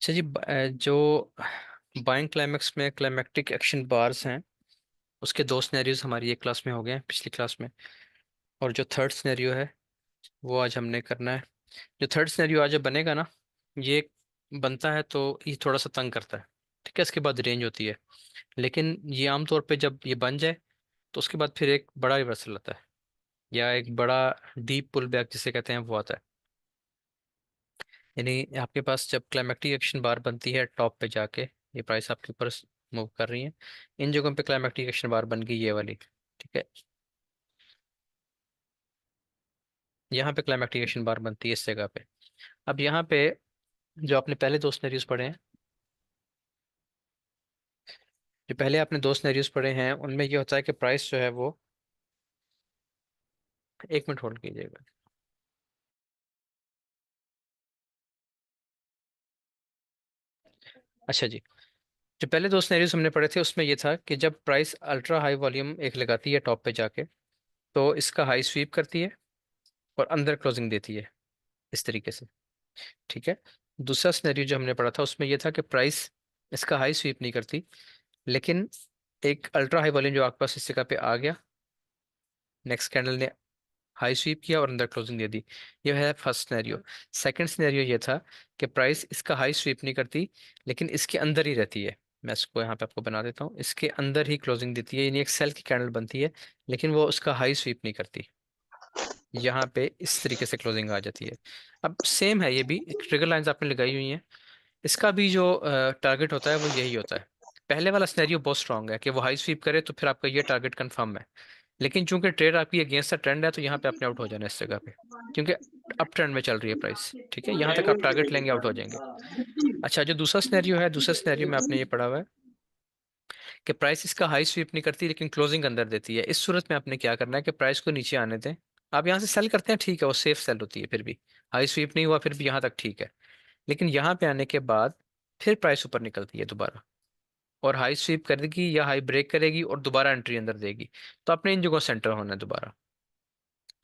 अच्छा जी, जो buying climax में क्लाइमेक्टिक एक्शन बार्स हैं उसके दो सिनेरियोज हमारी एक क्लास में हो गए हैं पिछली क्लास में। और जो थर्ड सिनेरियो है वो आज हमने करना है। जो थर्ड सिनेरियो आज जब बनेगा ना, ये बनता है तो ये थोड़ा सा तंग करता है। ठीक है, इसके बाद रेंज होती है, लेकिन ये आमतौर पे जब ये बन जाए तो उसके बाद फिर एक बड़ा रिवर्सल आता है, या एक बड़ा डीप पुल बैक जिसे कहते हैं वो आता है। यानी आपके पास जब क्लाइमेक्टिक एक्शन बार बनती है टॉप पे जाके, ये प्राइस आपके ऊपर मूव कर रही है, इन जगहों पे क्लाइमेक्टिक एक्शन बार बन गई ये वाली। ठीक है, यहाँ पे क्लाइमेक्टिक एक्शन बार बनती है इस जगह पे। अब यहाँ पे जो आपने पहले दो सिनेरियोज पढ़े हैं, जो पहले आपने दो सिनेरियोज पढ़े हैं उनमें ये होता है कि प्राइस जो है वो, एक मिनट होल्ड कीजिएगा। अच्छा जी, जो पहले दो सिनेरियोज हमने पढ़े थे उसमें ये था कि जब प्राइस अल्ट्रा हाई वॉल्यूम एक लगाती है टॉप पे जाके, तो इसका हाई स्वीप करती है और अंदर क्लोजिंग देती है इस तरीके से। ठीक है, दूसरा सिनेरियो जो हमने पढ़ा था उसमें यह था कि प्राइस इसका हाई स्वीप नहीं करती, लेकिन एक अल्ट्रा हाई वॉल्यूम जो आपके पास इस जगह पे आ गया, नेक्स्ट कैंडल ने हाई स्वीप किया और अंदर क्लोजिंग दे दी। यह है फर्स्ट सिनेरियो। सेकंड सिनेरियो ये था कि प्राइस इसका हाई स्वीप नहीं करती, लेकिन इसके अंदर ही रहती है। मैं इसको यहाँ पे आपको बना देता हूँ, इसके अंदर ही क्लोजिंग देती है, यानी एक सेल की कैंडल बनती है, लेकिन वो उसका हाई स्वीप नहीं करती। यहाँ पे इस तरीके से क्लोजिंग आ जाती है। अब सेम है, ये भी ट्रिगर लाइंस आपने लगाई हुई हैं। इसका भी जो टारगेट होता है वो यही होता है। पहले वाला सिनेरियो बहुत स्ट्रांग है कि वो हाई स्वीप करे तो फिर आपका ये टारगेट कंफर्म है, लेकिन चूंकि ट्रेड आपकी अगेंस्ट द ट्रेंड है तो यहाँ पे आपने आउट हो जाना है इस जगह पे, क्योंकि अप ट्रेंड में चल रही है प्राइस। ठीक है, यहाँ तक आप टारगेट लेंगे आउट हो जाएंगे। अच्छा, जो दूसरा सिनेरियो है, दूसरा सिनेरियो में आपने ये पढ़ा हुआ है कि प्राइस इसका हाई स्वीप नहीं करती लेकिन क्लोजिंग अंदर देती है। इस सूरत में आपने क्या करना है कि प्राइस को नीचे आने दें। आप यहाँ से सेल करते हैं, ठीक है, वो सेफ सेल होती है, फिर भी हाई स्वीप नहीं हुआ फिर भी यहाँ तक ठीक है। लेकिन यहाँ पे आने के बाद फिर प्राइस ऊपर निकलती है दोबारा, और हाई स्वीप करेगी या हाई ब्रेक करेगी और दोबारा एंट्री अंदर देगी। तो आपने इन जगहों सेंटर होना है दोबारा।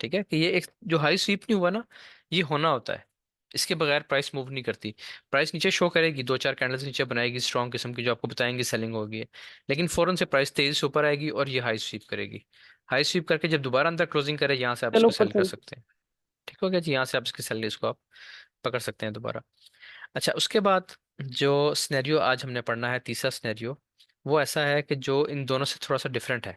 ठीक है, कि ये एक जो हाई स्वीप नहीं हुआ ना, ये होना होता है, इसके बगैर प्राइस मूव नहीं करती। प्राइस नीचे शो करेगी, दो चार कैंडल्स नीचे बनाएगी स्ट्रॉन्ग किस्म की जो आपको बताएंगे सेलिंग होगी, लेकिन फौरन से प्राइस तेजी से ऊपर आएगी और ये हाई स्वीप करेगी। हाई स्वीप करके जब दोबारा अंदर क्लोजिंग करे, यहाँ से आप चलो इसको ऊपर सेल कर चल। सकते हैं। ठीक हो गया जी, यहाँ से आप इसके सेल इसको आप पकड़ सकते हैं दोबारा। अच्छा, उसके बाद जो स्नेरियो आज हमने पढ़ना है, तीसरा स्नेरियो, वो ऐसा है कि जो इन दोनों से थोड़ा सा डिफरेंट है।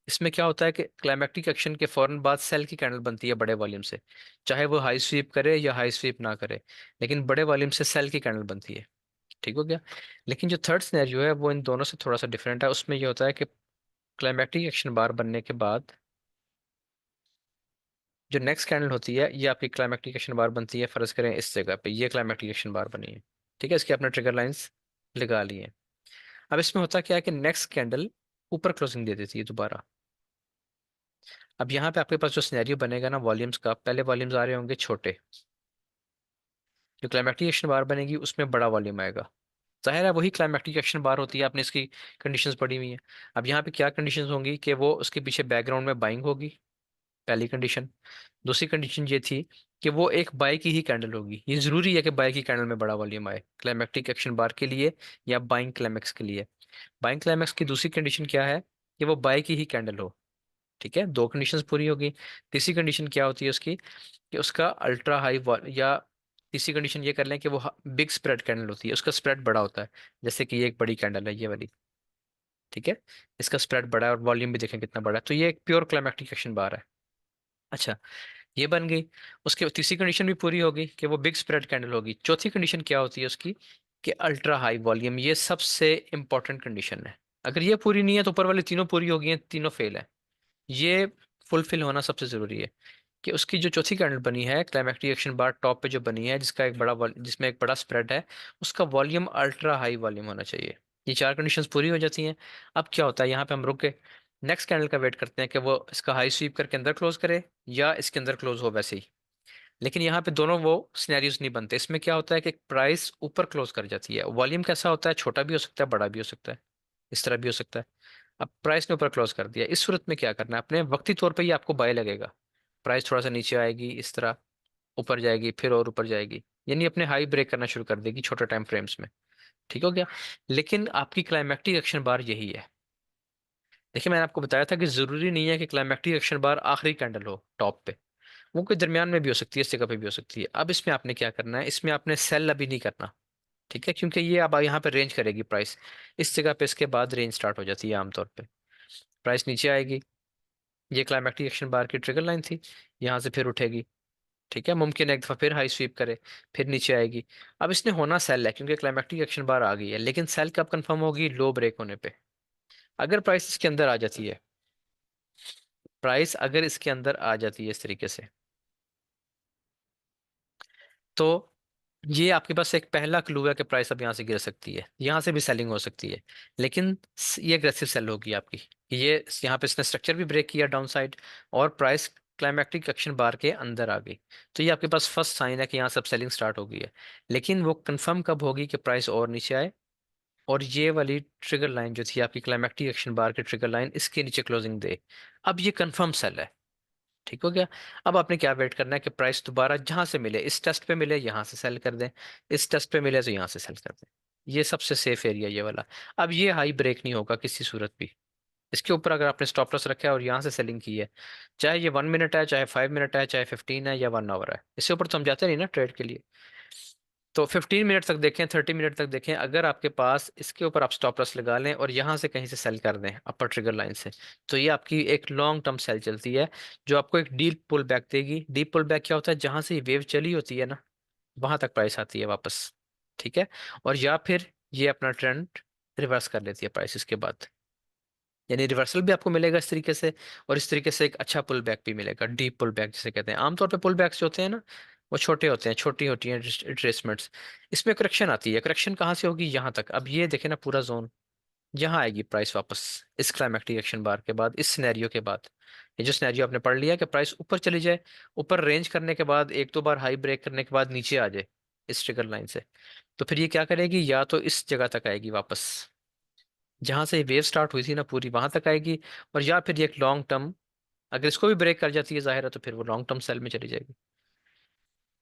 इसमें क्या होता है कि क्लाइमेक्टिक एक्शन के फौरन बाद सेल की कैंडल बनती है बड़े वॉल्यूम से, चाहे वो हाई स्वीप करे या हाई स्वीप ना करे, लेकिन बड़े वॉल्यूम से सेल की कैंडल बनती है। ठीक हो गया। लेकिन जो थर्ड स्नेरियो है वो इन दोनों से थोड़ा सा डिफरेंट है। उसमें ये होता है कि क्लाइमेक्टिक एक्शन बार बनने के बाद जो नेक्स्ट कैंडल होती है, ये आपकी क्लाइमेक्टिक एक्शन बार बनती है। फर्ज करें इस जगह पे ये क्लाइमेक्टिक एक्शन बार बनी है। ठीक है, इसके अपने ट्रिगर लाइंस लगा लिए हैं। अब इसमें होता क्या है कि नेक्स्ट कैंडल ऊपर क्लोजिंग दे देती है दोबारा। अब यहाँ पे आपके पास जो सिनेरियो बनेगा ना वॉल्यूम्स का, पहले वॉल्यूम्स आ रहे होंगे छोटे, जो क्लाइमेक्टिक एक्शन बार बनेगी उसमें बड़ा वॉल्यूम आएगा। जाहिर है वही क्लाइमेक्टिक एक्शन बार होती है, आपने इसकी कंडीशंस पढ़ी हुई हैं। अब यहाँ पे क्या कंडीशंस होंगी कि वो उसके पीछे बैकग्राउंड में बाइंग होगी, पहली कंडीशन। दूसरी कंडीशन ये थी कि वो एक बाय की ही कैंडल होगी। ये जरूरी है कि बाय की कैंडल में बड़ा वॉल्यूम आए क्लाइमेक्टिक एक्शन बार के लिए या बाइंग क्लाइमेक्स के लिए। बाइंग क्लाइमेक्स की दूसरी कंडीशन क्या है कि वो बाय की ही कैंडल हो। ठीक है, दो कंडीशंस पूरी होगी। तीसरी कंडीशन क्या होती है उसकी कि उसका अल्ट्रा हाई, या तीसरी कंडीशन ये कर लें कि वो बिग स्प्रेड कैंडल होती है, उसका स्प्रेड बड़ा होता है। जैसे कि ये एक बड़ी कैंडल है ये वाली। ठीक है, इसका स्प्रेड बड़ा है और वॉल्यूम भी देखें कितना बड़ा है, तो ये एक प्योर क्लाइमेक्टिक एक्शन बार है। अच्छा, ये बन गई। उसके तीसरी कंडीशन भी पूरी होगी कि वो बिग स्प्रेड कैंडल होगी। चौथी कंडीशन क्या होती है उसकी कि अल्ट्रा हाई वॉल्यूम। ये सबसे इंपॉर्टेंट कंडीशन है। अगर ये पूरी नहीं है तो ऊपर वाली तीनों पूरी होगी हैं, तीनों फेल है। ये फुलफिल होना सबसे जरूरी है कि उसकी जो चौथी कैंडल बनी है क्लाइमेक्टिक एक्शन बार टॉप पे जो बनी है, जिसका एक बड़ा जिसमें एक बड़ा स्प्रेड है, उसका वॉल्यूम अल्ट्रा हाई वॉल्यूम होना चाहिए। ये चार कंडीशंस पूरी हो जाती हैं। अब क्या होता है, यहाँ पे हम रुक के नेक्स्ट कैंडल का वेट करते हैं कि वो इसका हाई स्वीप करके अंदर क्लोज करे या इसके अंदर क्लोज हो वैसे ही। लेकिन यहाँ पे दोनों वो सिनेरियोज नहीं बनते। इसमें क्या होता है कि प्राइस ऊपर क्लोज कर जाती है। वॉल्यूम कैसा होता है, छोटा भी हो सकता है बड़ा भी हो सकता है, इस तरह भी हो सकता है। अब प्राइस ने ऊपर क्लोज कर दिया, इस सूरत में क्या करना है, अपने वक्ती तौर पे ही आपको बाय लगेगा। प्राइस थोड़ा सा नीचे आएगी, इस तरह ऊपर जाएगी, फिर और ऊपर जाएगी। यानी अपने हाई ब्रेक करना शुरू कर देगी छोटे टाइम फ्रेम्स में। ठीक हो गया। लेकिन आपकी क्लाइमेक्टिक एक्शन बार यही है। देखिए मैंने आपको बताया था कि जरूरी नहीं है कि क्लाइमेक्टिक एक्शन बार आखिरी कैंडल हो टॉप पे, वो कोई दरमियान में भी हो सकती है, इस जगह पे भी हो सकती है। अब इसमें आपने क्या करना है, इसमें आपने सेल अभी नहीं करना। ठीक है, क्योंकि ये अब यहाँ पे रेंज करेगी प्राइस, इस जगह पे इसके बाद रेंज स्टार्ट हो जाती है आमतौर पे। प्राइस नीचे आएगी, ये क्लाइमेक्टिक एक्शन बार की ट्रिगर लाइन थी, यहाँ से फिर उठेगी। ठीक है, मुमकिन है एक दफा फिर हाई स्वीप करे, फिर नीचे आएगी। अब इसने होना सेल है क्योंकि क्लाइमेक्टिक एक्शन बार आ गई है, लेकिन सेल कब कंफर्म होगी, लो ब्रेक होने पे। अगर प्राइस इसके अंदर आ जाती है, प्राइस अगर इसके अंदर आ जाती है इस तरीके से, तो ये आपके पास एक पहला क्लू है कि प्राइस अब यहाँ से गिर सकती है, यहाँ से भी सेलिंग हो सकती है। लेकिन ये अग्रेसिव सेल होगी आपकी कि ये यहाँ पे इसने स्ट्रक्चर भी ब्रेक किया डाउन साइड, और प्राइस क्लाइमेक्टिक एक्शन बार के अंदर आ गई। तो ये आपके पास फर्स्ट साइन है कि यहाँ सब सेलिंग स्टार्ट हो गई है। लेकिन वो कंफर्म कब होगी कि प्राइस और नीचे आए, और ये वाली ट्रिगर लाइन जो थी आपकी क्लाइमेक्टिक एक्शन बार की ट्रिगर लाइन, इसके नीचे क्लोजिंग दे। अब ये कंफर्म सेल है। ठीक हो गया। अब आपने क्या वेट करना है कि प्राइस दोबारा जहां से मिले, इस टेस्ट पे मिले यहां से सेल कर दें, इस टेस्ट पे मिले तो यहां से सेल कर दें। ये सबसे सेफ एरिया ये वाला। अब ये हाई ब्रेक नहीं होगा किसी सूरत भी। इसके ऊपर अगर आपने स्टॉप लॉस रखा है और यहाँ से सेलिंग की है, चाहे ये 1 मिनट है, चाहे 5 मिनट है, चाहे 15 है या 1 आवर है, इससे ऊपर तो हम जाते नहीं ना ट्रेड के लिए। तो 15 मिनट तक देखें, 30 मिनट तक देखें, अगर आपके पास इसके ऊपर आप स्टॉप लॉस लगा लें और यहाँ से कहीं से सेल कर दें अपर ट्रिगर लाइन से, तो ये आपकी एक लॉन्ग टर्म सेल चलती है, जो आपको एक डीप पुल बैक देगी। डीप पुल बैक क्या होता है, जहां से ये वेव चली होती है ना, वहां तक प्राइस आती है वापस। ठीक है, और या फिर ये अपना ट्रेंड रिवर्स कर लेती है प्राइस इसके बाद, यानी रिवर्सल भी आपको मिलेगा इस तरीके से, और इस तरीके से एक अच्छा पुल बैक भी मिलेगा, डीप पुल बैक जिसे कहते हैं। आमतौर पे पुल बैक्स जो होते हैं ना, वो छोटे होते हैं, छोटी होती हैं रिट्रेसमेंट्स। इसमें करेक्शन आती है, करेक्शन कहाँ से होगी, यहाँ तक। अब ये देखे ना पूरा जोन, यहाँ आएगी प्राइस वापस इस क्लाइमेक्टिक एक्शन बार के बाद, इस सिनेरियो के बाद। ये जो सिनेरियो आपने पढ़ लिया कि प्राइस ऊपर चली जाए, ऊपर रेंज करने के बाद एक दो बार हाई ब्रेक करने के बाद नीचे आ जाए इस ट्रिगर लाइन से, तो फिर ये क्या करेगी, या तो इस जगह तक आएगी वापस जहां से वेव स्टार्ट हुई थी ना पूरी, वहां तक आएगी। और या फिर ये एक लॉन्ग टर्म, अगर इसको भी ब्रेक कर जाती है जाहिर है, तो फिर वो लॉन्ग टर्म सेल में चली जाएगी।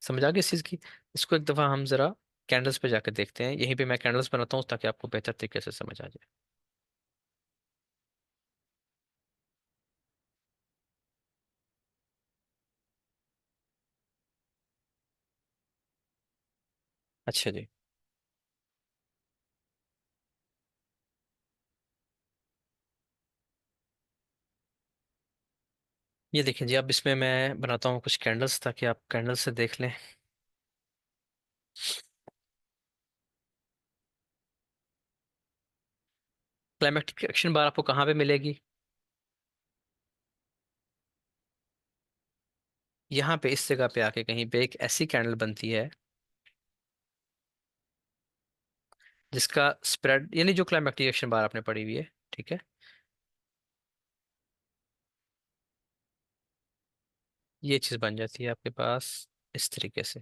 समझ आ गई इस चीज की। इसको एक दफा हम जरा कैंडल्स पे जाकर देखते हैं, यहीं पे मैं कैंडल्स बनाता हूँ ताकि आपको बेहतर तरीके से समझ आ जाए। अच्छा जी, ये देखिए जी, अब इसमें मैं बनाता हूँ कुछ कैंडल्स ताकि आप कैंडल्स से देख लें। क्लाइमेक्टिक एक्शन बार आपको कहाँ पे मिलेगी, यहाँ पे इस जगह पे आके कहीं पे एक ऐसी कैंडल बनती है जिसका स्प्रेड, यानी जो क्लाइमेक्टिक एक्शन बार आपने पढ़ी हुई है, ठीक है, ये चीज बन जाती है आपके पास इस तरीके से।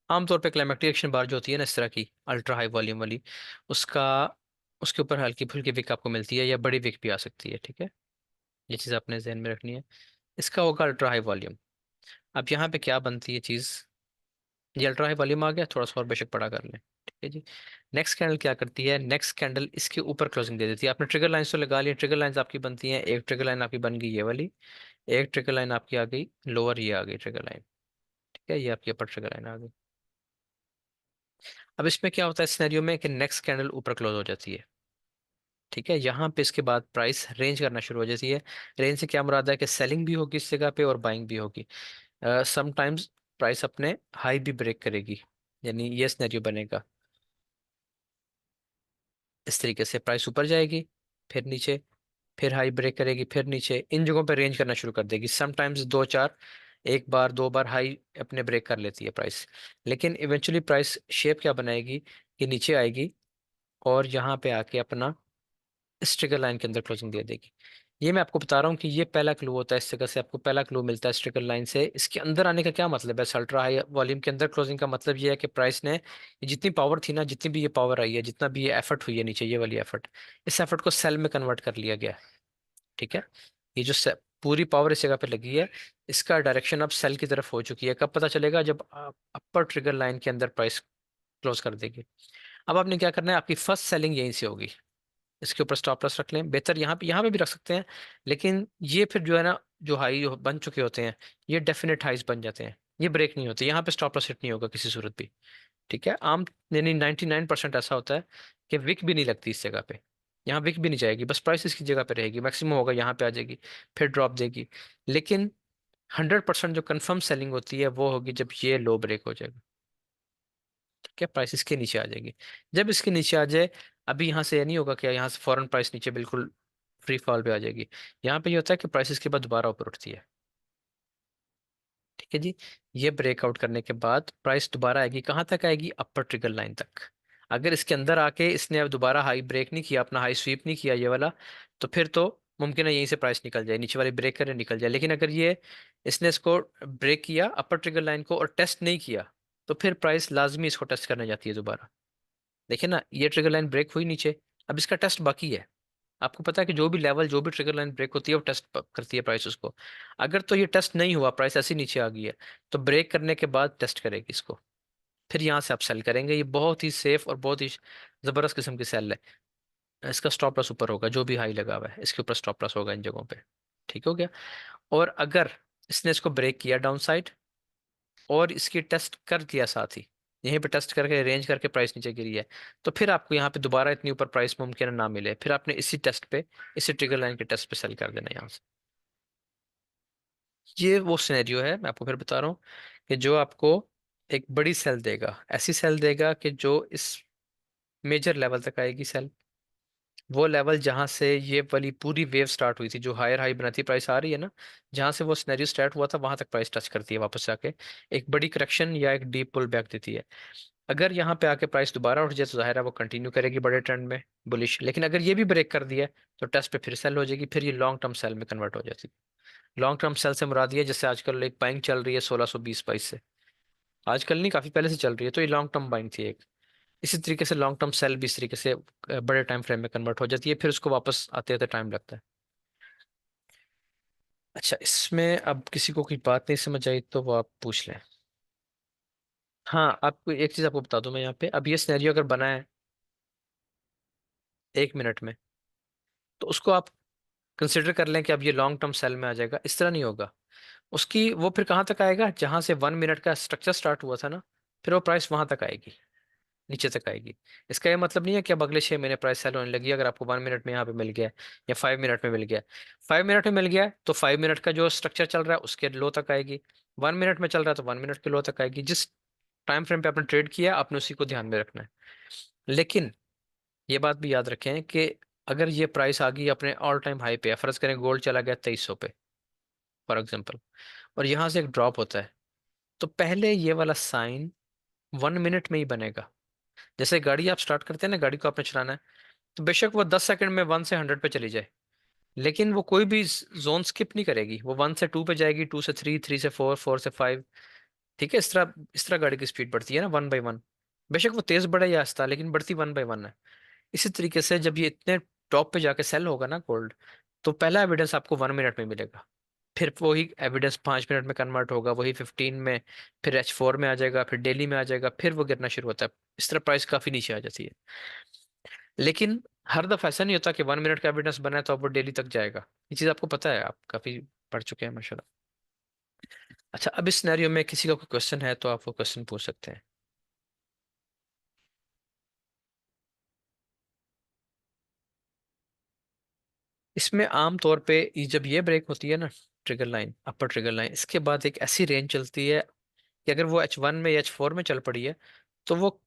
आमतौर पे क्लाइमेक्टिक एक्शन बार जो होती है ना इस तरह की अल्ट्रा हाई वॉल्यूम वाली, उसका उसके ऊपर हल्की फुल्की विक आपको मिलती है, या बड़ी विक भी आ सकती है। ठीक है, ये चीज़ आपने जहन में रखनी है। इसका होगा अल्ट्रा हाई वॉल्यूम। अब यहाँ पे क्या बनती है चीज़, ये अल्ट्रा हाई वॉल्यूम आ गया, थोड़ा सा और बेशक पड़ा कर लें। ठीक है जी। नेक्स्ट कैंडल क्या करती है, नेक्स्ट कैंडल इसके ऊपर क्लोजिंग दे देती है। आपने ट्रिगर लाइंस तो लगा लिया, ट्रिगर लाइंस आपकी बनती हैं, एक ट्रिगर लाइन आपकी बन गई ये वाली, एक ट्रिगर लाइन आपकी आ गई लोअर, ये आ गई ट्रिगर लाइन। ठीक है, ये आपकी अपर ट्रिगर लाइन आ गई। अब इसमें क्या होता है सिनेरियो में कि नेक्स्ट कैंडल ऊपर क्लोज हो जाती है। ठीक है, यहाँ पे इसके बाद प्राइस रेंज करना शुरू हो जाती है। रेंज से क्या मुराद है कि सेलिंग भी होगी इस जगह पे और बाइंग भी होगी। समटाइम्स प्राइस अपने हाई भी ब्रेक करेगी, यानी ये सिनेरियो बनेगा इस तरीके से, प्राइस ऊपर जाएगी, फिर नीचे, फिर हाई ब्रेक करेगी, फिर नीचे, इन जगहों पे रेंज करना शुरू कर देगी। समटाइम्स दो चार, एक बार दो बार हाई अपने ब्रेक कर लेती है प्राइस, लेकिन इवेंचुअली प्राइस शेप क्या बनाएगी कि नीचे आएगी और यहाँ पे आके अपना इस ट्रिगर लाइन के अंदर क्लोजिंग दे देगी। ये मैं आपको बता रहा हूँ कि ये पहला क्लू होता है, इस जगह से आपको पहला क्लू मिलता है इस ट्रिगर लाइन से। इसके अंदर आने का क्या मतलब है, अल्ट्रा हाई वॉल्यूम के अंदर क्लोजिंग का मतलब ये है कि प्राइस ने ये जितनी पावर थी ना, जितनी भी ये पावर आई है, जितना भी ये एफर्ट हुई है नीचे, ये वाली एफर्ट, इस एफर्ट को सेल में कन्वर्ट कर लिया गया है। ठीक है, ये जो पूरी पावर इस जगह पे लगी है, इसका डायरेक्शन अब सेल की तरफ हो चुकी है। कब पता चलेगा? जब आप अपर ट्रिगर लाइन के अंदर प्राइस क्लोज कर देगी। अब आपने क्या करना है, आपकी फर्स्ट सेलिंग यहीं से होगी। इसके ऊपर स्टॉप लॉस रख लें, बेहतर यहाँ पे भी रख सकते हैं, लेकिन ये फिर जो है ना, जो हाई बन चुके होते हैं, ये डेफिनेट हाइज बन जाते हैं, ये ब्रेक नहीं होते, यहाँ पे स्टॉप लॉस हिट नहीं होगा किसी सूरत भी। ठीक है, आम यानी 99% ऐसा होता है कि विक भी नहीं लगती इस जगह पे, यहाँ विक भी नहीं जाएगी, बस प्राइस इसकी जगह पे रहेगी, मैक्सिमम होगा यहाँ पे आ जाएगी, फिर ड्रॉप देगी। लेकिन 100% जो कंफर्म सेलिंग होती है वो होगी जब ये लो ब्रेक हो जाएगा। ठीक है, प्राइस इसके नीचे आ जाएगी। जब इसके नीचे आ जाए, अभी यहाँ से ये नहीं होगा कि यहाँ से फॉरेन प्राइस नीचे बिल्कुल फ्री फॉल पे आ जाएगी। यहाँ पे ये होता है कि प्राइस इसके बाद दोबारा ऊपर उठती है। ठीक है जी, ये ब्रेकआउट करने के बाद प्राइस दोबारा आएगी, कहाँ तक आएगी? अपर ट्रिगर लाइन तक। अगर इसके अंदर आके इसने अब दोबारा हाई ब्रेक नहीं किया, अपना हाई स्वीप नहीं किया ये वाला, तो फिर तो मुमकिन है यहीं से प्राइस निकल जाए, नीचे वाली ब्रेक करे निकल जाए। लेकिन अगर ये इसने इसको ब्रेक किया अपर ट्रिगर लाइन को और टेस्ट नहीं किया, तो फिर प्राइस लाजमी इसको टेस्ट करने जाती है दोबारा। देखिए ना, ये ट्रिगर लाइन ब्रेक हुई नीचे, अब इसका टेस्ट बाकी है। आपको पता है कि जो भी लेवल, जो भी ट्रिगर लाइन ब्रेक होती है वो टेस्ट करती है प्राइस उसको। अगर तो ये टेस्ट नहीं हुआ, प्राइस ऐसी नीचे आ गई है, तो ब्रेक करने के बाद टेस्ट करेगी इसको, फिर यहाँ से आप सेल करेंगे। ये बहुत ही सेफ और बहुत ही जबरदस्त किस्म की सेल है। इसका स्टॉप लॉस ऊपर होगा, जो भी हाई लगा हुआ है इसके ऊपर स्टॉप लॉस होगा इन जगहों पे। ठीक हो गया। और अगर इसने इसको ब्रेक किया डाउन साइड और इसकी टेस्ट कर दिया साथ ही, यहीं पे टेस्ट करके रेंज करके प्राइस नीचे गिरी है, तो फिर आपको यहाँ पे दोबारा इतनी ऊपर प्राइस मुमकिन है ना मिले, फिर आपने इसी टेस्ट पे, इसी ट्रिगर लाइन के टेस्ट पे सेल कर देना यहाँ से। ये वो सिनेरियो है, मैं आपको फिर बता रहा हूँ, कि जो आपको एक बड़ी सेल देगा, ऐसी सेल देगा कि जो इस मेजर लेवल तक आएगी सेल, वो लेवल जहां से ये वाली पूरी वेव स्टार्ट हुई थी, जो हायर हाई बनाती प्राइस आ रही है ना, जहां से वो सिनेरियो स्टार्ट हुआ था वहां तक प्राइस टच करती है वापस आके, एक बड़ी करेक्शन या एक डीप पुल बैक देती है। अगर यहाँ पे आके प्राइस दोबारा उठ जाए तो जाहिर है वो कंटिन्यू करेगी बड़े ट्रेंड में बुलिश। लेकिन अगर ये भी ब्रेक कर दिया तो टेस्ट पे फिर सेल हो जाएगी, फिर ये लॉन्ग टर्म सेल में कन्वर्ट हो जाती है। लॉन्ग टर्म सेल से मुराद ये है, जैसे आजकल एक बाइंग चल रही है 1620 से, आजकल नहीं काफी पहले से चल रही है, तो ये लॉन्ग टर्म बाइंग थी एक। इसी तरीके से लॉन्ग टर्म सेल भी इस तरीके से बड़े टाइम फ्रेम में कन्वर्ट हो जाती है, फिर उसको वापस आते आते टाइम लगता है। अच्छा, इसमें अब किसी को कोई बात नहीं समझ आई तो वो आप पूछ लें। हाँ, आपको एक चीज आपको बता दूं मैं यहाँ पे, अब ये सिनेरियो अगर बना है 1 मिनट में, तो उसको आप कंसिडर कर लें कि अब ये लॉन्ग टर्म सेल में आ जाएगा, इस तरह नहीं होगा। उसकी वो फिर कहाँ तक आएगा, जहां से 1 मिनट का स्ट्रक्चर स्टार्ट हुआ था ना, फिर वो प्राइस वहां तक आएगी, नीचे तक आएगी। इसका ये मतलब नहीं है कि अब अगले 6 महीने प्राइस सेल होने लगी, अगर आपको 1 मिनट में यहाँ पे मिल गया या 5 मिनट में मिल गया। 5 मिनट में मिल गया तो 5 मिनट का जो स्ट्रक्चर चल रहा है उसके लो तक आएगी। 1 मिनट में चल रहा है तो 1 मिनट के लो तक आएगी। जिस टाइम फ्रेम पे आपने ट्रेड किया आपने उसी को ध्यान में रखना है। लेकिन ये बात भी याद रखें कि अगर ये प्राइस आ गई अपने ऑल टाइम हाई पे, फर्ज करें गोल्ड चला गया 2300 पे फॉर एग्जाम्पल, और यहाँ से एक ड्रॉप होता है, तो पहले ये वाला साइन 1 मिनट में ही बनेगा। जैसे गाड़ी आप स्टार्ट करते हैं ना, गाड़ी को आपने चलाना है, तो बेशक वो 10 सेकंड में 1 से 100 पे चली जाए, लेकिन वो कोई भी जोन स्किप नहीं करेगी, वो 1 से 2 पे जाएगी, 2 से 3, 3 से 4, 4 से 5। ठीक है, इस तरह गाड़ी की स्पीड बढ़ती है ना 1 बाई 1। बेशक वो तेज बढ़े या आहिस्ता, लेकिन बढ़ती 1 बाई 1 है। इसी तरीके से जब ये इतने टॉप पे जाके सेल होगा ना गोल्ड, तो पहला एविडेंस आपको 1 मिनट में मिलेगा, फिर वही एविडेंस 5 मिनट में कन्वर्ट होगा, वही 15 में, फिर H4 में आ जाएगा, फिर डेली में आ जाएगा, फिर वो गिरना शुरू होता है। इस तरह प्राइस काफी नीचे आ जाती है। लेकिन हर दफा ऐसा नहीं होता कि 1 मिनट का एविडेंस बना है तो अब वो डेली तक जाएगा। ये चीज आपको पता है, आप काफी पढ़ चुके हैं माशाल्लाह। अच्छा, अब इस सिनेरियो में किसी का कोई क्वेश्चन है तो आप वो क्वेश्चन पूछ सकते हैं। इसमें आम तौर पे जब ये ब्रेक होती है ना, ट्रिगर लाइन, अपर ट्रिगर लाइन, इसके बाद एक ऐसी रेंज चलती है कि अगर वो H1 में या H4 में चल पड़ी है, तो वो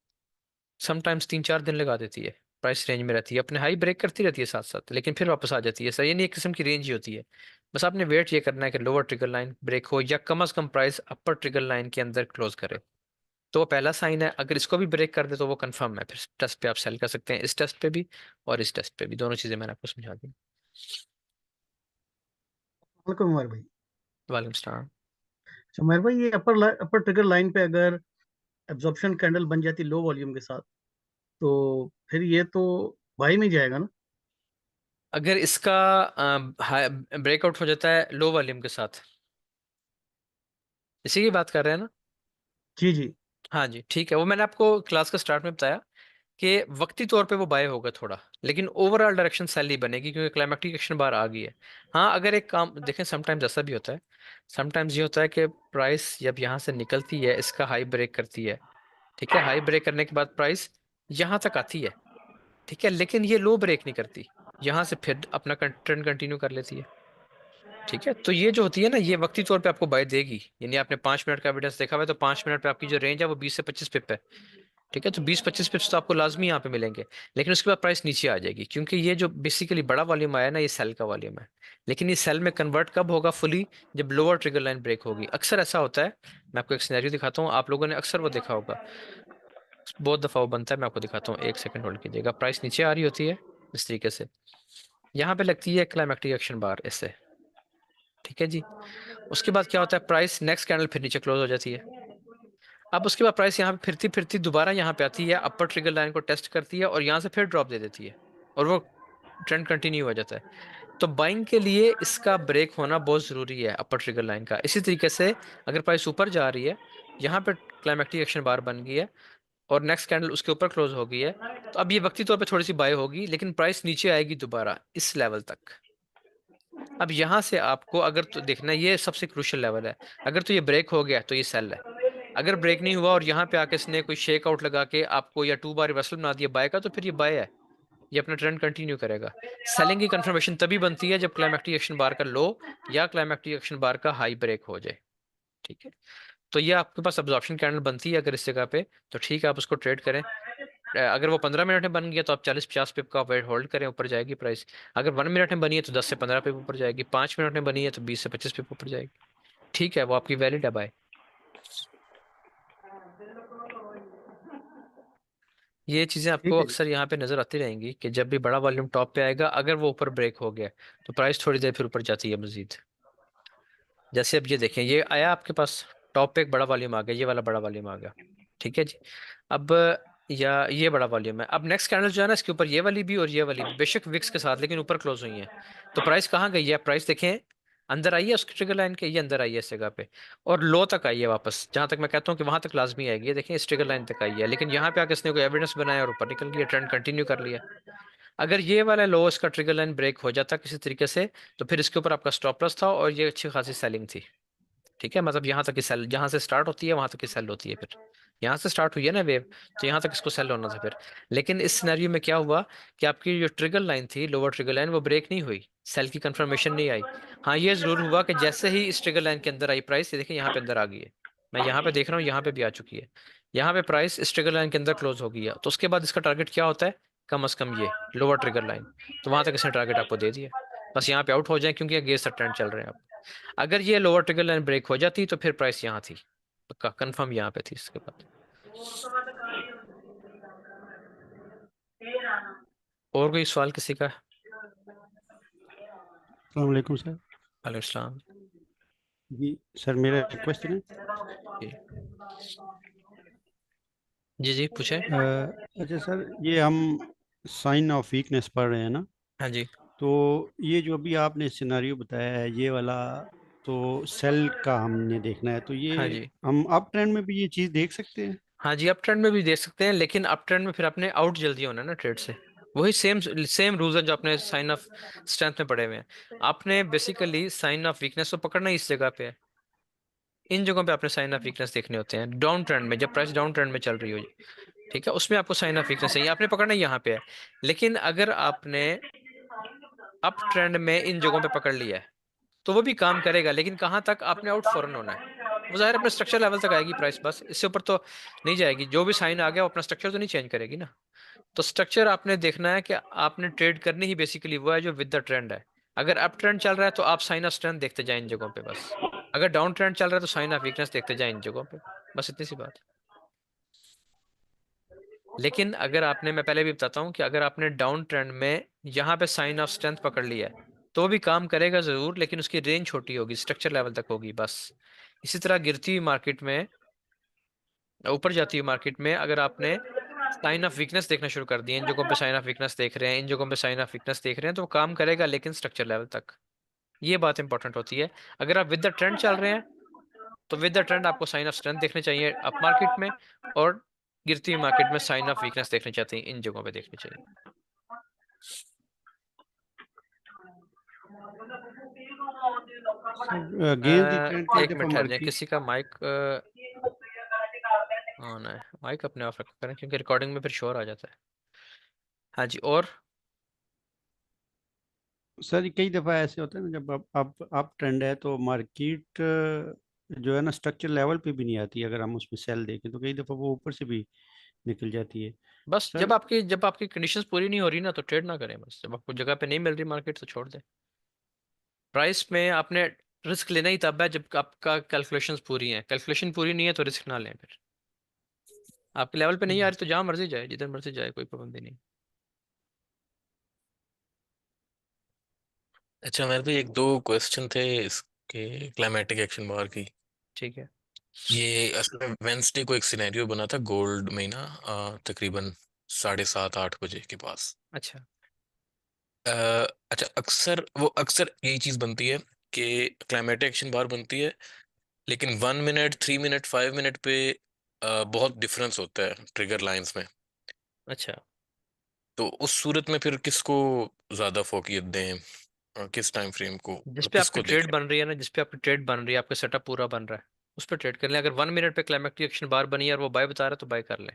समटाइम्स 3-4 दिन लगा देती है, प्राइस रेंज में रहती है, अपने हाई ब्रेक करती रहती है साथ साथ, लेकिन फिर वापस आ जाती है। सर ये नहीं, एक किस्म की रेंज ही होती है। बस आपने वेट ये करना है कि लोअर ट्रिगर लाइन ब्रेक हो या कम अज कम प्राइस अपर ट्रिगर लाइन के अंदर क्लोज करे, तो वो पहला साइन है। अगर इसको भी ब्रेक कर दे तो वो कंफर्म है, फिर टेस्ट पे आप सेल कर सकते हैं, इस टेस्ट पे भी और इस टेस्ट पे भी, दोनों चीजें मैंने आपको समझा दी। बिल्कुल उमर भाई। वालेकुम सलाम। अच्छा उमर भाई, ये अपर ट्रिगर लाइन पे अगर एब्जॉर्प्शन कैंडल बन जाती लो वॉल्यूम के साथ, तो फिर ये तो बाई में जाएगा ना। अगर इसका ब्रेकआउट हो जाता है लो वॉल्यूम के साथ, इसी की बात कर रहे हैं ना? जी जी। हाँ जी ठीक है, वो मैंने आपको क्लास के स्टार्ट में बताया कि वक्ती तौर पे वो बाय होगा थोड़ा, लेकिन ओवरऑल डायरेक्शन सेल ही बनेगी क्योंकि क्लाइमेक्टिक एक्शन बार आ गई है। हाँ अगर एक काम देखें, समटाइम्स ऐसा भी होता है, समटाइम्स ये होता है कि प्राइस जब यहाँ से निकलती है इसका हाई ब्रेक करती है, ठीक है, हाई ब्रेक करने के बाद प्राइस यहाँ तक आती है, ठीक है, लेकिन ये लो ब्रेक नहीं करती, यहाँ से फिर अपना ट्रेंड कंटिन्यू कर लेती है। ठीक है, तो ये जो होती है ना, ये वक्ती तौर पे आपको बाय देगी, यानी आपने 5 मिनट का एविडेंस देखा हुआ है तो 5 मिनट पे आपकी जो रेंज है वो 20 से 25 पिप है। ठीक है, तो 20-25 पिप्स तो आपको लाजमी यहाँ पे मिलेंगे, लेकिन उसके बाद प्राइस नीचे आ जाएगी क्योंकि ये जो बेसिकली बड़ा वॉल्यूम आया ना ये सेल का वॉल्यूम है। लेकिन ये सेल में कन्वर्ट कब होगा फुली? जब लोअर ट्रिगर लाइन ब्रेक होगी। अक्सर ऐसा होता है, मैं आपको एक सिनेरियो दिखाता हूँ, आप लोगों ने अक्सर वो देखा होगा, बहुत दफा वो बनता है, मैं आपको दिखाता हूँ, एक सेकंड होल्ड कीजिएगा। प्राइस नीचे आ रही होती है इस तरीके से, यहाँ पे लगती है क्लाइमेक्टिक एक्शन बार ऐसे, ठीक है जी। उसके बाद क्या होता है, प्राइस नेक्स्ट कैंडल फिर नीचे क्लोज हो जाती है। अब उसके बाद प्राइस यहाँ पे फिरती फिरती दोबारा यहाँ पे आती है, अपर ट्रिगर लाइन को टेस्ट करती है और यहाँ से फिर ड्रॉप दे देती है, और वो ट्रेंड कंटिन्यू हो जाता है। तो बाइंग के लिए इसका ब्रेक होना बहुत जरूरी है अपर ट्रिगर लाइन का। इसी तरीके से अगर प्राइस ऊपर जा रही है, यहाँ पे क्लाइमेक्टिक एक्शन बार बन गई है और नेक्स्ट कैंडल उसके ऊपर क्लोज हो गई है, तो अब ये वक्ती तौर पे थोड़ी सी बाय होगी, लेकिन प्राइस नीचे आएगी दोबारा इस लेवल तक। अब यहाँ से आपको अगर तो देखना, ये सबसे क्रूशियल लेवल है, अगर तो ये ब्रेक हो गया तो ये सेल है। अगर ब्रेक नहीं हुआ और यहाँ पे आके इसने कोई शेक आउट लगा के आपको या 2 बार रिवर्सल बना दिया बाय का, तो फिर ये बाय है, ये अपना ट्रेंड कंटिन्यू करेगा। सेलिंग की कंफर्मेशन तभी बनती है जब क्लाइमेक्टिक एक्शन बार का लो या क्लाइमेक्टिक एक्शन बार का हाई ब्रेक हो जाए। ठीक है, तो ये आपके पास अब्जॉर्प्शन कैंडल बनती है अगर इस जगह पे, तो ठीक है आप उसको ट्रेड करें। अगर वो 15 मिनट में बन गया तो आप 40-50 पिप का वेट होल्ड करें, ऊपर जाएगी प्राइस। अगर 1 मिनट में बनी है तो 10 से 15 पिप ऊपर जाएगी, 5 मिनट में बनी है तो 20 से 25 पिप ऊपर जाएगी। ठीक है, वो आपकी वैलिड है बाय। ये चीजें ठीक आपको है जी। अक्सर यहाँ पे नजर आती रहेंगी कि जब भी बड़ा वॉल्यूम टॉप पे आएगा, अगर वो ऊपर ब्रेक हो गया तो प्राइस थोड़ी देर फिर ऊपर जाती है मजीद। जैसे अब ये देखें, ये आया आपके पास टॉप पे, एक बड़ा वॉल्यूम आ गया, ये वाला बड़ा वॉल्यूम आ गया, ठीक है जी। अब या ये बड़ा वॉल्यूम है, अब नेक्स्ट कैंडल जो है ना इसके ऊपर, ये वाली भी और ये वाली भी बेशक विक्स के साथ लेकिन ऊपर क्लोज हुई है, तो प्राइस कहाँ गई है? प्राइस देखें, अंदर आई है उसके ट्रिगर लाइन के, ये अंदर आई है इस जगह पे, और लो तक आई है वापस, जहां तक मैं कहता हूँ कि वहां तक लाजमी आएगी। ये देखें इस ट्रिगर लाइन तक आई है, लेकिन यहाँ पे आके इसने कोई एविडेंस बनाया और ऊपर निकल गया, ट्रेंड कंटिन्यू कर लिया। अगर ये वाला लो इसका ट्रिगर लाइन ब्रेक हो जाता किसी तरीके से, तो फिर इसके ऊपर आपका स्टॉप लॉस था और ये अच्छी खासी सेलिंग थी। ठीक है, मतलब यहाँ तक की सेल, जहाँ से स्टार्ट होती है वहां तक की सेल होती है फिर, यहाँ से स्टार्ट हुई है ना वेव, तो यहाँ तक इसको सेल होना था फिर। लेकिन इस सिनेरियो में क्या हुआ कि आपकी जो ट्रिगर लाइन थी, लोअर ट्रिगर लाइन, वो ब्रेक नहीं हुई, सेल की कंफर्मेशन नहीं आई। हाँ ये जरूर हुआ कि जैसे ही इस ट्रिगर लाइन के अंदर आई प्राइस, ये देखिए यहाँ पे अंदर आ गई है, मैं यहाँ पे देख रहा हूँ यहाँ पे भी आ चुकी है, यहाँ पे प्राइस इस ट्रिगर लाइन के अंदर क्लोज हो गई है, तो उसके बाद इसका टारगेट क्या होता है? कम अज कम ये लोअर ट्रिगर लाइन, तो वहां तक इसने टारगेट आपको दे दिया, बस यहाँ पे आउट हो जाए क्योंकि अगेंस्ट द ट्रेंड चल रहे हैं। अगर ये लोअर ट्रिगर लाइन ब्रेक हो जाती तो फिर प्राइस यहाँ थी, पक्का कंफर्म यहाँ पे थी इसके बाद। और कोई सवाल किसी का? अस्सलाम वालेकुम सर। वालेकुम सलाम। जी सर, मेरा एक क्वेश्चन है। जी जी जी पूछे। अच्छा सर, ये हम साइन ऑफ वीकनेस पढ़ रहे हैं ना, हाँ जी। तो ये जो अभी आपने सिनारियो बताया है ये वाला, तो सेल का हमने देखना है, तो ये हाँ जी। हम अप ट्रेंड में भी ये चीज़ देख सकते हैं? हाँ जी, अप ट्रेंड में भी देख सकते हैं, लेकिन अप ट्रेंड में फिर आपने आउट जल्दी होना है ना ट्रेड से। वही सेम सेम रूल्स है जो आपने साइन ऑफ स्ट्रेंथ में पढ़े हुए हैं। आपने बेसिकली साइन ऑफ वीकनेस को पकड़ना ही इस जगह पे है, इन जगहों पे आपने साइन ऑफ वीकनेस देखने होते हैं डाउन ट्रेंड में, जब प्राइस डाउन ट्रेंड में चल रही हो। ठीक है, उसमें आपको साइन ऑफ वीकनेस है, ये आपने पकड़ना ही यहाँ पे है। लेकिन अगर आपने अप ट्रेंड में इन जगहों पे पकड़ लिया है तो वो भी काम करेगा, लेकिन कहाँ तक? आपने आउट फॉरन होना है, वो जाहिर अपने स्ट्रक्चर लेवल तक आएगी प्राइस, बस इससे ऊपर तो नहीं जाएगी। जो भी साइन आ गया वो अपना स्ट्रक्चर तो नहीं चेंज करेगी ना। तो स्ट्रक्चर आपने देखना है कि आपने ट्रेड करनी ही बेसिकली वो है जो विद द ट्रेंड है। अगर अप ट्रेंड चल रहा है तो आप साइन ऑफ स्ट्रेंथ देखते जाएं इन जगहों पे बस, अगर डाउन ट्रेंड चल रहा है तो साइन ऑफ वीकनेस देखते जाएं इन जगहों पे, बस इतनी सी बात है। लेकिन अगर आपने, मैं पहले भी बताता हूँ कि अगर आपने डाउन ट्रेंड में यहाँ पे साइन ऑफ स्ट्रेंथ पकड़ लिया है तो भी काम करेगा जरूर, लेकिन उसकी रेंज छोटी होगी, स्ट्रक्चर लेवल तक होगी बस। इसी तरह गिरती हुई मार्केट में, ऊपर जाती हुई मार्केट में अगर आपने साइन ऑफ वीकनेस देखना शुरू कर दिए, इन जगहों पे साइन ऑफ वीकनेस देख रहे हैं, इन जगहों पे साइन ऑफ वीकनेस देख रहे हैं, तो वो काम करेगा लेकिन स्ट्रक्चर लेवल तक। ये बात इंपॉर्टेंट होती है। अगर आप विद द ट्रेंड चल रहे हैं तो विद द ट्रेंड आपको साइन ऑफ स्ट्रेंथ देखने चाहिए अप मार्केट में, और गिरती हुई मार्केट में साइन ऑफ वीकनेस देखनी चाहते हैं, इन जगहों पे देखनी चाहिए। अगेंस्ट द ट्रेंड कई एक दफा मिनट ठहर जाए, मार्केट। किसी का माइक ऑन है, माइक अपने ऑफ रखा करें क्योंकि रिकॉर्डिंग में फिर शोर आ जाता है। हाँ जी, और सर कई दफा ऐसे होता है ना, जब आप ट्रेंड है तो मार्केट जो है ना स्ट्रक्चर लेवल पे भी नहीं आती, अगर हम उसमें सेल देखें तो कई दफा वो ऊपर से भी निकल जाती है बस सर। जब आपकी कंडीशंस पूरी नहीं हो रही ना तो ट्रेड ना करें, बस जब आपको जगह पे नहीं मिल रही मार्केट तो छोड़ दें। प्राइस में आपने रिस्क लेना ही तब है जब आपका कैलकुलेशंस पूरी हैं, कैलकुलेशन पूरी नहीं है तो रिस्क ना लें फिर। आपके लेवल पे नहीं आ रही तो जहां मर्जी जाए, जिधर मर्जी जाए, कोई पाबंदी नहीं। अच्छा मेरे भी एक दो क्वेश्चन थे इसके क्लाइमेटिक एक्शन बार की। ठीक है। ये असल में वेंसडे को एक सिनेरियो बना था गोल्ड में ना, तकरीबन 7:30-8 बजे के पास। अच्छा। अ, अच्छा, अक्सर यही चीज बनती है कि क्लाइमेटिक एक्शन बार बनती है, लेकिन 1 मिनट, 3 मिनट, 5 मिनट पे बहुत डिफरेंस होता है ट्रिगर लाइंस में। अच्छा, तो उस सूरत में फिर किसको ज्यादा फोकियत दें, किस टाइम फ्रेम को, जिस मतलब पे आपकी किसको ट्रेड देखें? बन रही है ना, जिस पे आपकी ट्रेड बन रही है, आपका सेटअप पूरा बन रहा है, उस पर ट्रेड कर लें। अगर 1 मिनट पे क्लाइमेक्टिक एक्शन बार बनी है और वो बाय बता रहा है तो बाय कर लें।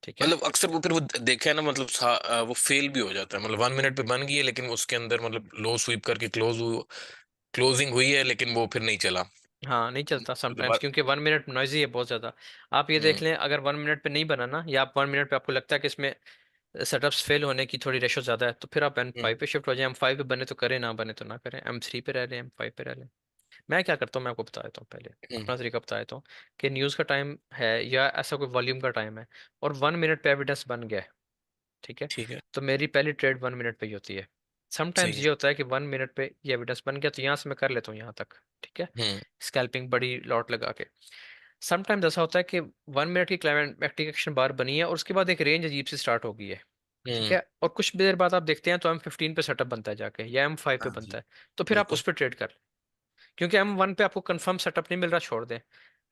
ठीक है। मतलब अक्सर वो फिर वो देखा है ना, मतलब वो फेल भी हो जाता है, मतलब 1 मिनट पे बन गई है लेकिन उसके अंदर मतलब लो स्वीप करके क्लोजिंग हुई है लेकिन वो फिर नहीं चला। हाँ, नहीं चलता मतलब समटाइम्स क्योंकि 1 मिनट नॉइजी है बहुत ज़्यादा। आप ये हम्म देख लें, अगर 1 मिनट पे नहीं बना ना, या आप 1 मिनट पे आपको लगता है कि इसमें सेटअप्स फेल होने की थोड़ी रेशो ज़्यादा है, तो फिर आप हम्म M5 पे शिफ्ट हो जाए। M5 पे बने तो करें, ना बने तो ना करें, M3 पे रह लें, M5 पे रह लें। मैं क्या करता हूँ, मैं आपको बता देता हूँ, पहले हम्म, अपना तरीका बता देता हूँ कि न्यूज़ का टाइम है या ऐसा कोई वॉल्यूम का टाइम है और 1 मिनट पे एविडेंस बन गया है, ठीक है, ठीक है। तो मेरी पहली ट्रेड 1 मिनट पे ही होती है। सही समटाइम्स है। ये होता है कि 1 मिनट पे ये एविडेंस बन गया तो यहाँ से मैं कर लेता हूँ यहाँ तक, ठीक है, हम्म स्कैल्पिंग बड़ी लॉट लगा के। समटाइम्स ऐसा होता है कि 1 मिनट की क्लाइमेक्टिक एक्शन बार बनी है और उसके बाद एक रेंज अजीब सी स्टार्ट हो गई है, ठीक हम्म। है, और कुछ देर बाद आप देखते हैं तो M15 पे सेटअप बनता है जाके, या M5 पे हाँ बनता जी, है, तो फिर आप बिल्कुल। उस पर ट्रेड कर, क्योंकि M1 पे आपको कंफर्म सेटअप नहीं मिल रहा, छोड़ दें।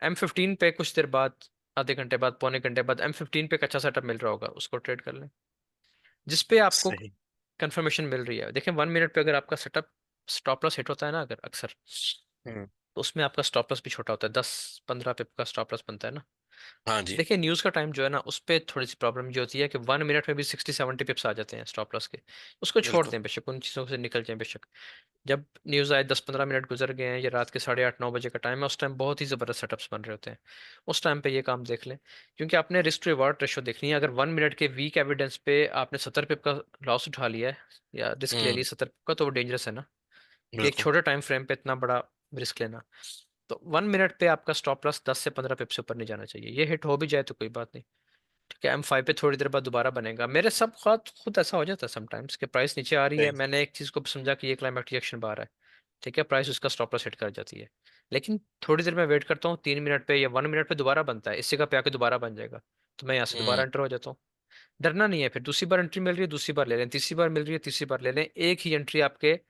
M15 पे कुछ देर बाद, आधे घंटे बाद, पौने घंटे बाद M15 पे एक अच्छा सेटअप मिल रहा होगा, उसको ट्रेड कर लें जिस पे आपको सही। कंफर्मेशन मिल रही है। देखें 1 मिनट पे अगर आपका सेटअप स्टॉप लॉस हिट होता है ना, अगर अक्सर, हम्म। तो उसमें आपका स्टॉप लॉस भी छोटा होता है, 10-15 पिप का स्टॉप लॉस बनता है ना। हाँ जी, देखिए न्यूज़ का टाइम जो है ना, उस पर थोड़ी सी प्रॉब्लम ये होती है कि 1 मिनट में भी 60-70 पिप्स आ जाते हैं स्टॉप लॉस के। उसको छोड़ बिल्कुल। दें बेशक, उन चीज़ों से निकल जाएं बेशक। जब न्यूज़ आए 10-15 मिनट गुजर गए हैं, या रात के 8:30-9 बजे का टाइम है, उस टाइम बहुत ही ज़बरदस्त सेटअप्स बन रहे होते हैं। उस टाइम पे ये काम देख लें, क्योंकि आपने रिस्क टू रिवार्ड रेशो देखनी है। अगर 1 मिनट के वीक एविडेंस पे आपने 70 पिप का लॉस उठा लिया है या रिस्क ले हम्म। ली 70 पिप का, तो वो डेंजरस है ना, कि एक बिल्कुल। छोटे टाइम फ्रेम पे इतना बड़ा रिस्क लेना। तो 1 मिनट पे आपका स्टॉप लॉस 10 से 15 पिप से ऊपर नहीं जाना चाहिए। ये हिट हो भी जाए तो कोई बात नहीं, ठीक है, M5 पे थोड़ी देर बाद दोबारा बनेगा। मेरे सब खुद खुद ऐसा हो जाता है समटाइम्स कि प्राइस नीचे आ रही है, सही। मैंने एक चीज़ को समझा कि ये क्लाइमेक्टिक रिएक्शन बार है, ठीक है, प्राइस उसका स्टॉप लॉस हिट कर जाती है, लेकिन थोड़ी देर में वेट करता हूँ, 3 मिनट पे या 1 मिनट पे दोबारा बनता है, इससे का पे आके दोबारा बन जाएगा, तो मैं यहाँ से दोबारा हम्म एंटर हो जाता हूँ। डरना नहीं है, फिर दूसरी बार एंट्री मिल रही है, दूसरी बार ले लें, तीसरी बार मिल रही है, तीसरी बार ले लें। एक ही एंट्री आपके,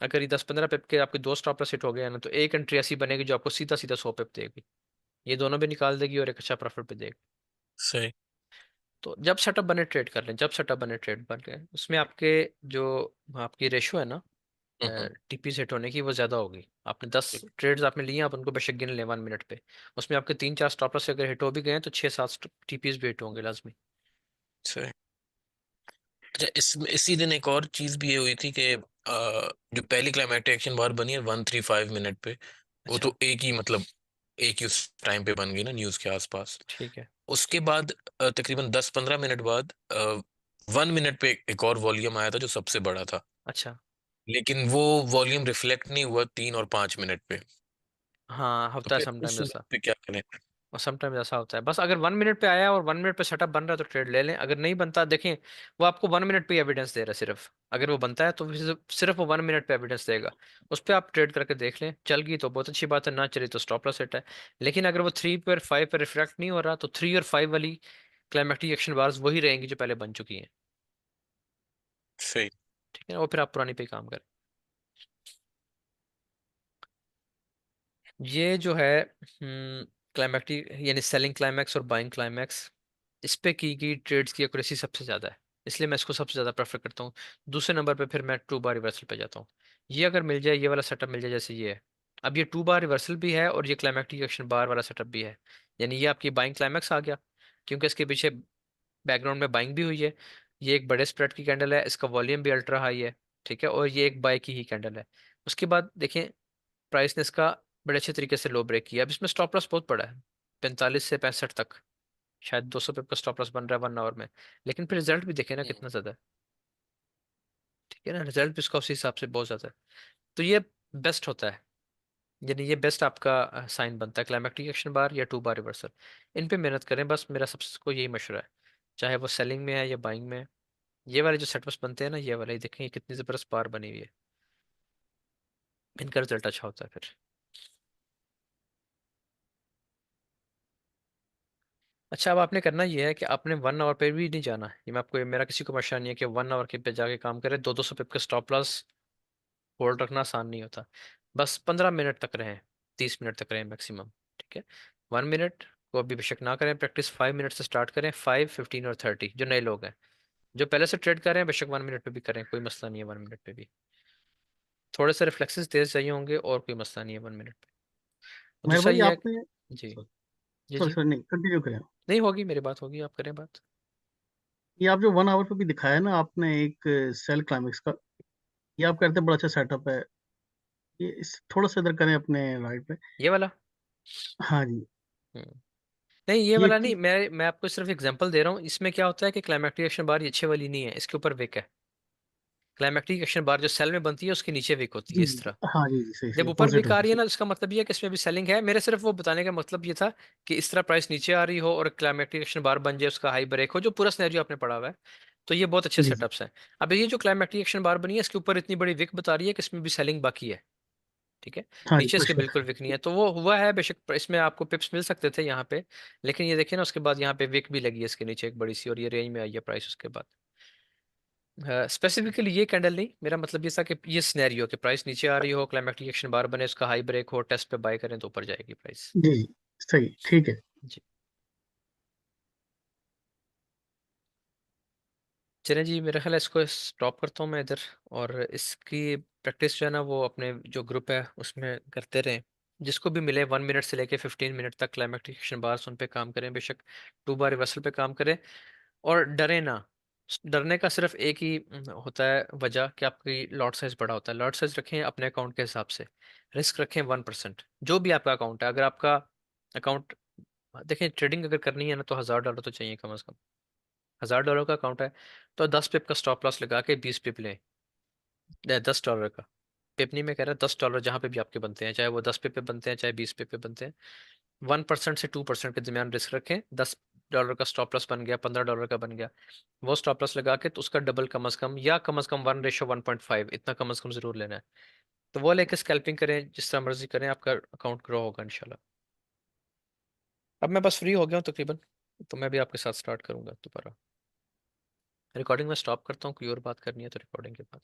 अगर ये 10-15 पिप के आपके दो स्टॉप लॉस हिट हो गए हैं ना, तो एक एंट्री ऐसी बनेगी जो आपको सीधा सीधा 100 पिप देगी, ये दोनों भी निकाल देगी और एक अच्छा प्रॉफिट भी देगी। सही। तो जब सेटअप बने ट्रेड कर लें, जब सेटअप बने ट्रेड बन गए, उसमें आपके जो आपकी रेशो है ना हम्म। टीपी सेट होने की, वो ज़्यादा होगी। आपने 10 ट्रेड्स आपने लिए, आप उनको बेशक गिन लें 1 मिनट पे, उसमें आपके 3-4 स्टॉप लॉस अगर हिट हो भी गए हैं तो 6-7 टीपीज भी हिट होंगे लाजमी। सही। अच्छा, इसी दिन एक और चीज भी ये हुई थी कि जो पहली क्लाइमेटिक एक्शन बार बनी है 135 मिनट पे, वो अच्छा। तो एक ही मतलब एक ही उस टाइम पे बन गई ना न्यूज के आसपास। ठीक है। उसके बाद तकरीबन 10-15 मिनट बाद 1 मिनट पे एक और वॉल्यूम आया था जो सबसे बड़ा था, अच्छा। लेकिन वो वॉल्यूम रिफ्लेक्ट नहीं हुआ 3 और 5 मिनट पे। हाँ, तो होता है फिर उस समटाइम्स सूरत ऐसा। पे क्या करें? और समटाइम्स ऐसा होता है, बस अगर 1 मिनट पे आया और 1 मिनट पे सेटअप बन रहा है तो ट्रेड ले लें। अगर नहीं बनता, देखें वो आपको 1 मिनट पे एविडेंस दे रहा है सिर्फ, अगर वो बनता है तो फिर सिर्फ वो 1 मिनट पे एविडेंस देगा, उस पर आप ट्रेड करके देख लें। चल गई तो बहुत अच्छी बात है, ना चली तो स्टॉप लॉस सेट है। लेकिन अगर वो 3 पर 5 पर रिफ्लेक्ट नहीं हो रहा, तो 3 और 5 वाली क्लाइमेक्टिक एक्शन बार्स वही रहेंगी जो पहले बन चुकी हैं, सही। ठीक है ना, वो फिर आप पुरानी पे काम करें। ये जो है क्लाइमेक्टिक यानी सेलिंग क्लाइमैक्स और बाइंग क्लाइमैक्स, इस पे की गई ट्रेड्स की एक्यूरेसी सबसे ज़्यादा है, इसलिए मैं इसको सबसे ज़्यादा प्रेफर करता हूँ। दूसरे नंबर पे फिर मैं 2 बार रिवर्सल पे जाता हूँ। ये अगर मिल जाए, ये वाला सेटअप मिल जाए जैसे ये है, अब ये 2 बार रिवर्सल भी है और ये क्लाइमेक्टिक एक्शन बार वाला सेटअप भी है, यानी ये आपकी बाइंग क्लाइमैक्स आ गया, क्योंकि इसके पीछे बैकग्राउंड में बाइंग भी हुई है। ये एक बड़े स्प्रेड की कैंडल है, इसका वॉल्यूम भी अल्ट्रा हाई है, ठीक है, और ये एक बाय की ही कैंडल है। उसके बाद देखें प्राइस ने इसका बड़े अच्छे तरीके से लो ब्रेक किया। अब इसमें स्टॉप लॉस बहुत बड़ा है, 45 से 65 तक, शायद 200 पिप का स्टॉप लॉस बन रहा है 1 आवर में, लेकिन फिर रिजल्ट भी देखे ना हम्म, कितना ज्यादा है, ठीक है ना, रिजल्ट भी उसका उसी हिसाब से बहुत ज्यादा है। तो ये बेस्ट होता है, यानी ये बेस्ट आपका साइन बनता है, क्लाइमेक्टिक एक्शन बार या 2 बार रिवर्सल। इन पे मेहनत करें बस, मेरा सबको यही मशवरा है, चाहे वो सेलिंग में है या बाइंग में है। ये वाले जो सेटअप्स बनते हैं ना, ये वाले ही देखें, ये कितनी जबरदस्त बार बनी हुई है, इनका रिजल्ट अच्छा होता है फिर। अच्छा, अब आपने करना ये है कि आपने 1 आवर पे भी नहीं जाना है, ये मैं आपको, मेरा किसी को मशवरा नहीं है कि 1 आवर के पे जाके काम करे। 200 पिप के स्टॉप लॉस होल्ड रखना आसान नहीं होता, बस 15 मिनट तक रहें, 30 मिनट तक रहें मैक्सिमम, ठीक है। 1 मिनट को अभी बेशक ना करें प्रैक्टिस, 5 मिनट से स्टार्ट करें, 5, 15 और 30, जो नए लोग हैं। जो पहले से ट्रेड कर रहे हैं बेशक 1 मिनट पे भी करें, कोई मसला नहीं है 1 मिनट पे भी, थोड़े से रिफ्लेक्सेस तेज चाहिए होंगे और कोई मसला नहीं है 1 मिनट पे। और मेहर दूसरा भाई ये है आपने, जी, सॉरी जी सॉरी जी, सॉरी, नहीं कंटिन्यू करें। नहीं होगी मेरी बात, होगी, आप करें बात। ये आप जो 1 आवर पे भी दिखाया ना आपने एक सेल क्लाइमेक्स का, ये आप कहते हैं बड़ा अच्छा सेटअप है। ये इस थोड़ा सा इधर करें अपने राइट पे। ये वाला हाँ जी। हम्म, नहीं ये ये वाला नहीं, कि मैं आपको सिर्फ एग्जांपल दे रहा हूँ। इसमें क्या होता है कि क्लाइमेक्टिक एक्शन बार ये अच्छे वाली नहीं है, इसके ऊपर विक है। क्लाइमेक्टिक एक्शन बार जो सेल में बनती है उसके नीचे विक होती है जी इस जी तरह। हाँ जी जी, सही जब सही, ऊपर अपोजिट विक आ होता रही है है। ना, इसका मतलब ये है कि इसमें भी सेलिंग है। मेरे सिर्फ वो बताने का मतलब ये था कि इस तरह प्राइस नीचे आ रही हो और क्लाइमेक्टिक एक्शन बार बन जाए, उसका हाई ब्रेक हो, जो पूरा सिनेरियो आपने पढ़ा हुआ है। तो ये बहुत अच्छे जी जी सेटअप्स हैं। अब ये जो क्लाइमेक्टिक एक्शन बार बनी है, इसके ऊपर इतनी बड़ी विक बता रही है कि इसमें भी सेलिंग बाकी है, ठीक है। हाँ जी, नीचे इसके पुश है। बिल्कुल विक नहीं है, तो वो हुआ है बेशक इसमें आपको पिप्स मिल सकते थे यहाँ पे, लेकिन ये देखिए ना उसके बाद यहाँ पे विक भी लगी है इसके नीचे एक बड़ी सी, और ये रेंज में आई है प्राइस उसके बाद। स्पेसिफिकली ये कैंडल नहीं, मेरा मतलब ये था कि ये सिनेरियो कि प्राइस नीचे आ रही हो, क्लाइमेक्टिक एक्शन बार बने, उसका हाई ब्रेक हो, टेस्ट पे बाय करें तो ऊपर जाएगी प्राइस। जी जी, सही, ठीक है। जी, चलें जी, मेरा ख्याल है इसको स्टॉप करता हूँ मैं इधर, और इसकी प्रैक्टिस जो है ना वो अपने जो ग्रुप है उसमें करते रहें। जिसको भी मिले 1 मिनट से लेके 15 मिनट तक क्लाइमेक्टिक एक्शन बार्स उन पे काम करें, बेशक 2 बार रिवर्सल पे काम करें, और डरे ना। डरने का सिर्फ एक ही होता है वजह कि आपकी लॉट साइज बड़ा होता है। लॉट साइज रखें अपने अकाउंट के हिसाब से, रिस्क रखें 1%, जो भी आपका अकाउंट है। अगर आपका अकाउंट, देखें ट्रेडिंग अगर करनी है ना तो $1000 तो चाहिए कम से कम। $1000 का अकाउंट है तो 10 पिप का स्टॉप लॉस लगा के 20 पिप लें, $10 का। पिप नहीं मैं कह रहा, $10 जहाँ पे भी आपके बनते हैं, चाहे वो 10 पिप पे बनते हैं चाहे 20 पिप पे बनते हैं, 1% से 2% के दरमियान रिस्क रखें। $10 का स्टॉप लॉस बन गया, $15 का बन गया, वो स्टॉप लॉस लगा के तो उसका डबल कम अज कम, या कम अज कम 1:1.5, इतना कम अज कम जरूर लेना है। तो वो लेके स्कैल्पिंग करें, जिस तरह मर्जी करें, आपका अकाउंट ग्रो होगा इंशाल्लाह। अब मैं बस फ्री हो गया हूँ तकरीबन, तो मैं भी आपके साथ स्टार्ट करूंगा दोबारा। रिकॉर्डिंग में स्टॉप करता हूँ, कोई और बात करनी है तो रिकॉर्डिंग के बाद।